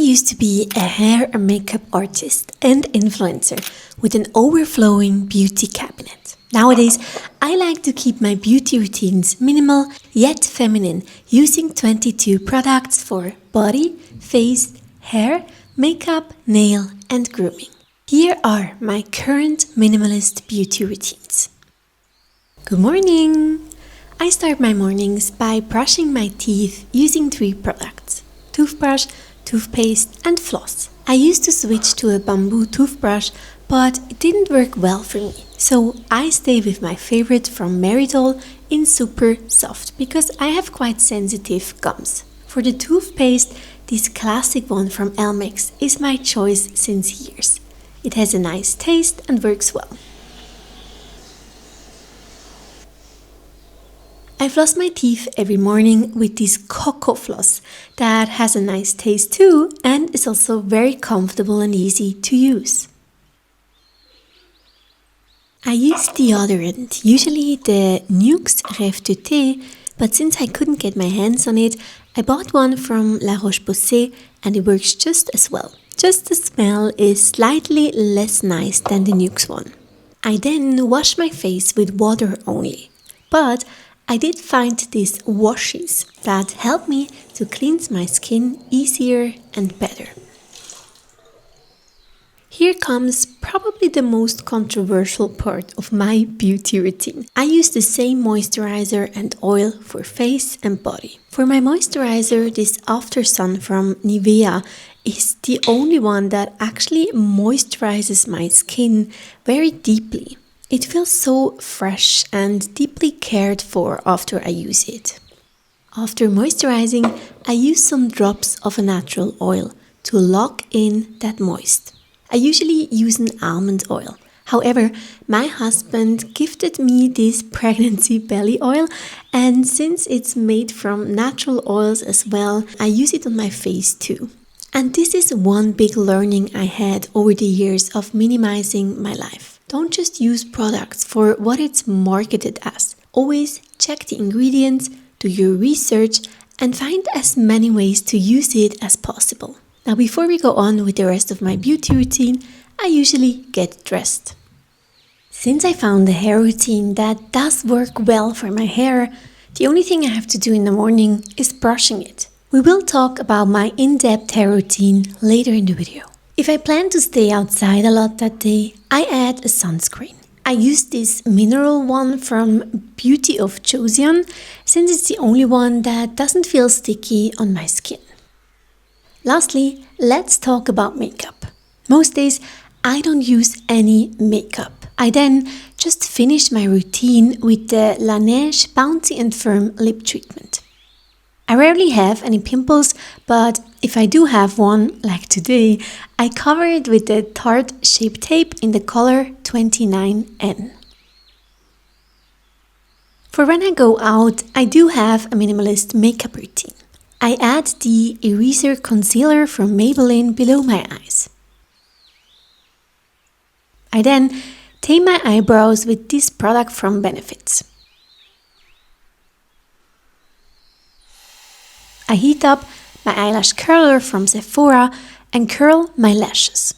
used to be a hair and makeup artist and influencer with an overflowing beauty cabinet. Nowadays, I like to keep my beauty routines minimal yet feminine, using 22 products for body, face, hair, makeup, nail, and grooming. Here are my current minimalist beauty routines. Good morning! I start my mornings by brushing my teeth using 3 products: toothbrush, toothpaste, and floss. I used to switch to a bamboo toothbrush, but it didn't work well for me. So I stay with my favorite from Meridol in Super Soft because I have quite sensitive gums. For the toothpaste, this classic one from Elmex is my choice since years. It has a nice taste and works well. I floss my teeth every morning with this cocoa floss that has a nice taste too and is also very comfortable and easy to use. I use deodorant, usually the Nuxe Rêve de Thé, but since I couldn't get my hands on it, I bought one from La Roche-Posay and it works just as well. Just the smell is slightly less nice than the Nuxe one. I then wash my face with water only, but I did find these washes that help me to cleanse my skin easier and better. Here comes probably the most controversial part of my beauty routine. I use the same moisturizer and oil for face and body. For my moisturizer, this After Sun from Nivea is the only one that actually moisturizes my skin very deeply. It feels so fresh and deeply cared for after I use it. After moisturizing, I use some drops of a natural oil to lock in that moist. I usually use an almond oil. However, my husband gifted me this pregnancy belly oil, and since it's made from natural oils as well, I use it on my face too. And this is one big learning I had over the years of minimizing my life. Don't just use products for what it's marketed as. Always check the ingredients, do your research, and find as many ways to use it as possible. Now, before we go on with the rest of my beauty routine, I usually get dressed. Since I found a hair routine that does work well for my hair, the only thing I have to do in the morning is brushing it. We will talk about my in-depth hair routine later in the video. If I plan to stay outside a lot that day, I add a sunscreen. I use this mineral one from Beauty of Joseon since it's the only one that doesn't feel sticky on my skin. Lastly, let's talk about makeup. Most days, I don't use any makeup. I then just finish my routine with the Laneige Bouncy and Firm Lip Treatment. I rarely have any pimples, but if I do have one, like today, I cover it with the Tarte Shape Tape in the color 29N. For when I go out, I do have a minimalist makeup routine. I add the Eraser Concealer from Maybelline below my eyes. I then tame my eyebrows with this product from Benefits. I heat up my eyelash curler from Sephora and curl my lashes.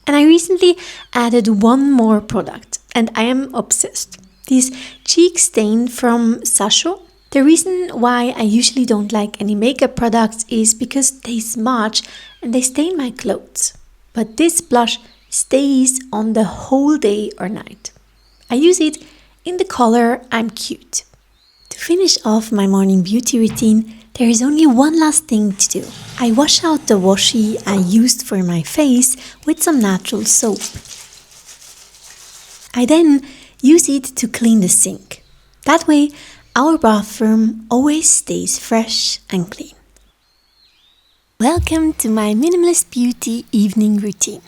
And I recently added one more product and I am obsessed. This cheek stain from Sasho. The reason why I usually don't like any makeup products is because they smudge and they stain my clothes. But this blush stays on the whole day or night. I use it in the color I'm Cute. To finish off my morning beauty routine, there is only one last thing to do. I wash out the washi I used for my face with some natural soap. I then use it to clean the sink. That way, our bathroom always stays fresh and clean. Welcome to my minimalist beauty evening routine.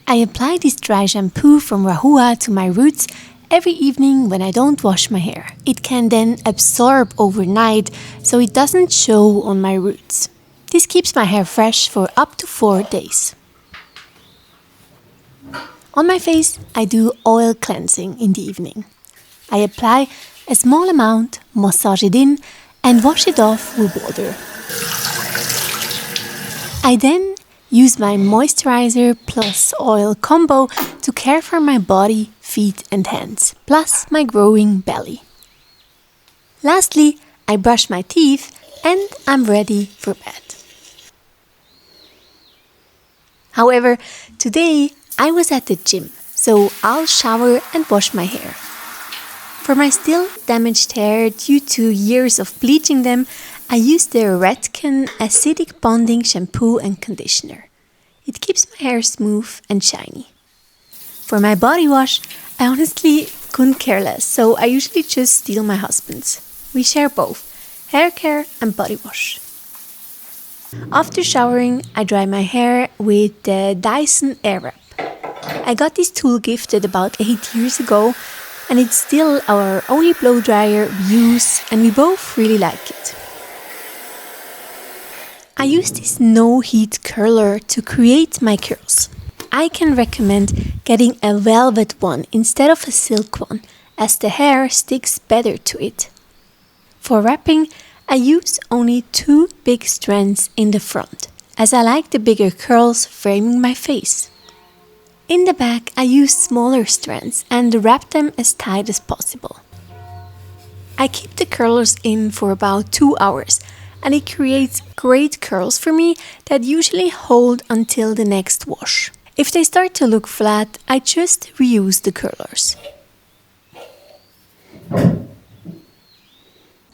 I apply this dry shampoo from Rahua to my roots every evening when I don't wash my hair. It can then absorb overnight so it doesn't show on my roots. This keeps my hair fresh for up to 4 days. On my face, I do oil cleansing in the evening. I apply a small amount, massage it in, and wash it off with water. I then use my moisturizer plus oil combo to care for my body, feet and hands, plus my growing belly. Lastly, I brush my teeth and I'm ready for bed. However, today I was at the gym, so I'll shower and wash my hair. For my still damaged hair due to years of bleaching them, I use the Redken Acidic Bonding Shampoo and Conditioner. It keeps my hair smooth and shiny. For my body wash, I honestly couldn't care less, so I usually just steal my husband's. We share both, hair care and body wash. After showering, I dry my hair with the Dyson Airwrap. I got this tool gifted about 8 years ago, and it's still our only blow dryer we use, and we both really like it. I use this no-heat curler to create my curls. I can recommend getting a velvet one instead of a silk one, as the hair sticks better to it. For wrapping, I use only 2 big strands in the front, as I like the bigger curls framing my face. In the back, I use smaller strands and wrap them as tight as possible. I keep the curlers in for about 2 hours, and it creates great curls for me that usually hold until the next wash. If they start to look flat, I just reuse the curlers.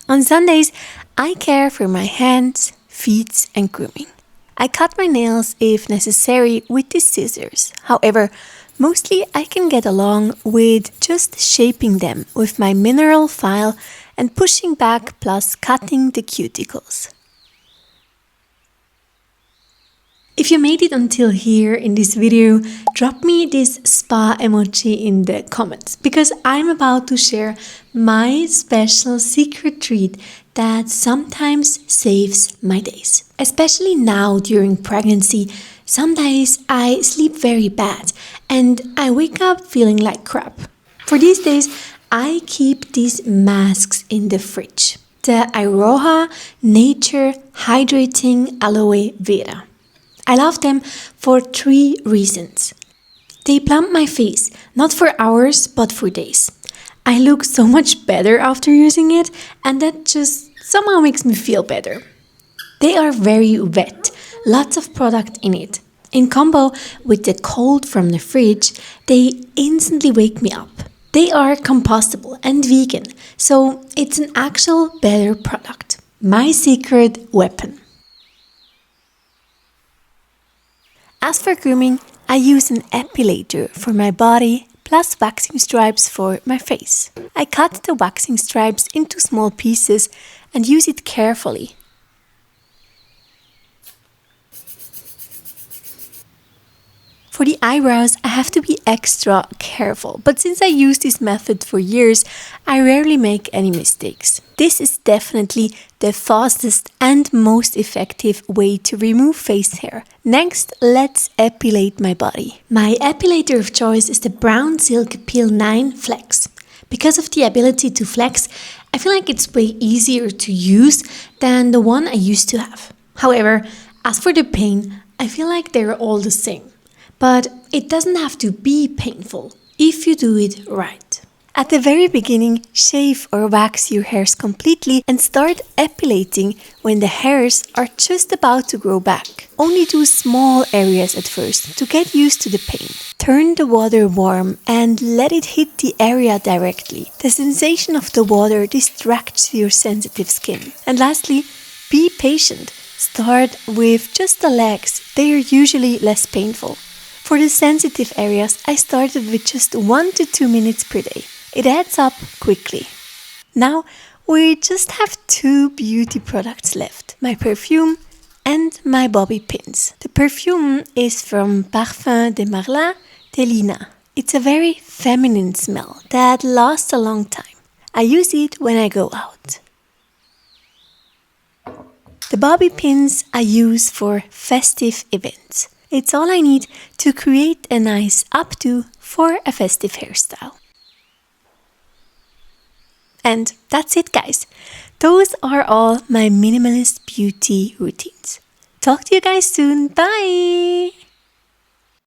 On Sundays, I care for my hands, feet and grooming. I cut my nails if necessary with the scissors. However, mostly I can get along with just shaping them with my mineral file and pushing back plus cutting the cuticles. If you made it until here in this video, drop me this spa emoji in the comments, because I'm about to share my special secret treat that sometimes saves my days. Especially now during pregnancy, some days I sleep very bad and I wake up feeling like crap. For these days, I keep these masks in the fridge. The Iroha Nature Hydrating Aloe Vera. I love them for 3 reasons. They plump my face, not for hours, but for days. I look so much better after using it, and that just somehow makes me feel better. They are very wet, lots of product in it. In combo with the cold from the fridge, they instantly wake me up. They are compostable and vegan, so it's an actual better product. My secret weapon. As for grooming, I use an epilator for my body plus waxing stripes for my face. I cut the waxing stripes into small pieces and use it carefully. For the eyebrows, I have to be extra careful, but since I use this method for years, I rarely make any mistakes. This is definitely the fastest and most effective way to remove face hair. Next, let's epilate my body. My epilator of choice is the Brown Silk Peel 9 Flex. Because of the ability to flex, I feel like it's way easier to use than the one I used to have. However, as for the pain, I feel like they're all the same. But it doesn't have to be painful if you do it right. At the very beginning, shave or wax your hairs completely and start epilating when the hairs are just about to grow back. Only do small areas at first to get used to the pain. Turn the water warm and let it hit the area directly. The sensation of the water distracts your sensitive skin. And lastly, be patient. Start with just the legs. They are usually less painful. For the sensitive areas, I started with just 1 to 2 minutes per day. It adds up quickly. Now, we just have 2 beauty products left. My perfume and my bobby pins. The perfume is from Parfum de Marlin de Lina. It's a very feminine smell that lasts a long time. I use it when I go out. The bobby pins I use for festive events. It's all I need to create a nice updo for a festive hairstyle. And that's it, guys. Those are all my minimalist beauty routines. Talk to you guys soon. Bye!